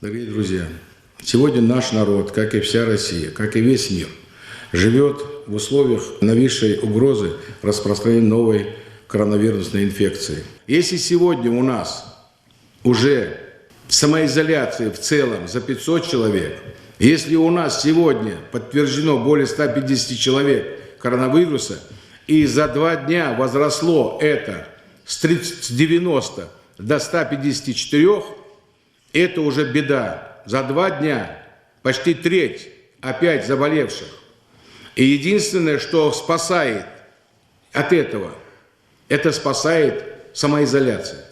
Дорогие друзья, сегодня наш народ, как и вся Россия, как и весь мир, живет в условиях нависшей угрозы распространения новой коронавирусной инфекции. Если сегодня у нас уже самоизоляция в целом за 500 человек, если у нас сегодня подтверждено более 150 человек коронавируса, и за 2 дня возросло это с 90 до 154, это уже беда. За 2 дня почти треть опять заболевших. И единственное, что спасает от этого, это спасает самоизоляция.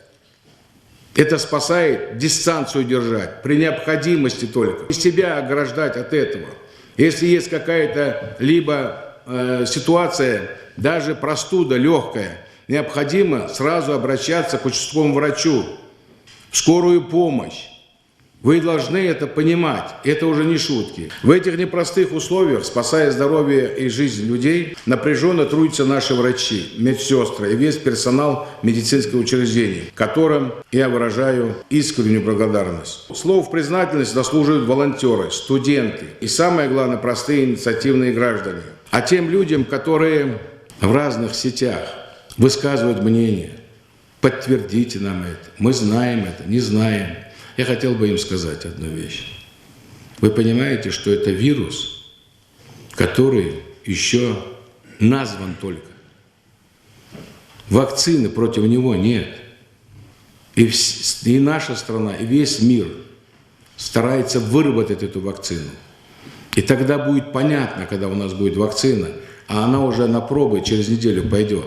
Это спасает дистанцию держать, при необходимости только. И себя ограждать от этого. Если есть какая-то либо ситуация, даже простуда легкая, необходимо сразу обращаться к участковому врачу, в скорую помощь. Вы должны это понимать, это уже не шутки. В этих непростых условиях, спасая здоровье и жизнь людей, напряженно трудятся наши врачи, медсестры и весь персонал медицинского учреждения, которым я выражаю искреннюю благодарность. Слов признательности заслуживают волонтеры, студенты и, самое главное, простые инициативные граждане. А тем людям, которые в разных сетях высказывают мнение, подтвердите нам это, мы знаем это, не знаем. Я хотел бы им сказать одну вещь. Вы понимаете, что это вирус, который еще назван только. Вакцины против него нет. И наша страна, и весь мир старается выработать эту вакцину. И тогда будет понятно, когда у нас будет вакцина, а она уже на пробы через неделю пойдет.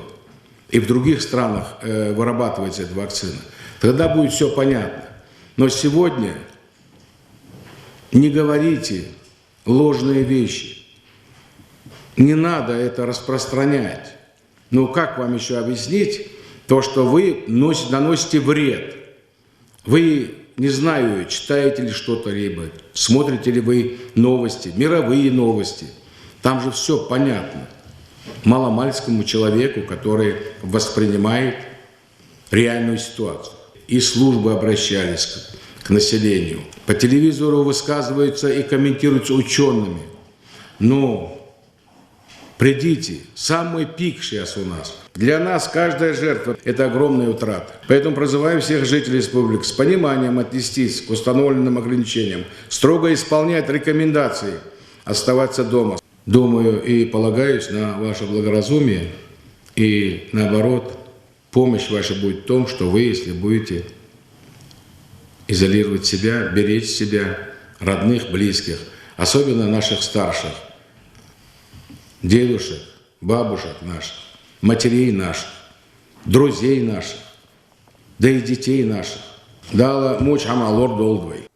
И в других странах вырабатывается эта вакцина. Тогда будет все понятно. Но сегодня не говорите ложные вещи. Не надо это распространять. Ну как вам еще объяснить то, что вы наносите вред? Вы, не знаю, читаете ли что-то либо, смотрите ли вы новости, мировые новости. Там же все понятно. Маломальскому человеку, который воспринимает реальную ситуацию. И службы обращались к населению. По телевизору высказываются и комментируются учеными. Но придите, самый пик сейчас у нас. Для нас каждая жертва – это огромная утрата. Поэтому призываю всех жителей республики с пониманием отнестись к установленным ограничениям, строго исполнять рекомендации, оставаться дома. Думаю и полагаюсь на ваше благоразумие, и наоборот, помощь ваша будет в том, что вы, если будете изолировать себя, беречь себя, родных, близких, особенно наших старших, дедушек, бабушек наших, матерей наших, друзей наших, да и детей наших. Дала муч амалор долгой.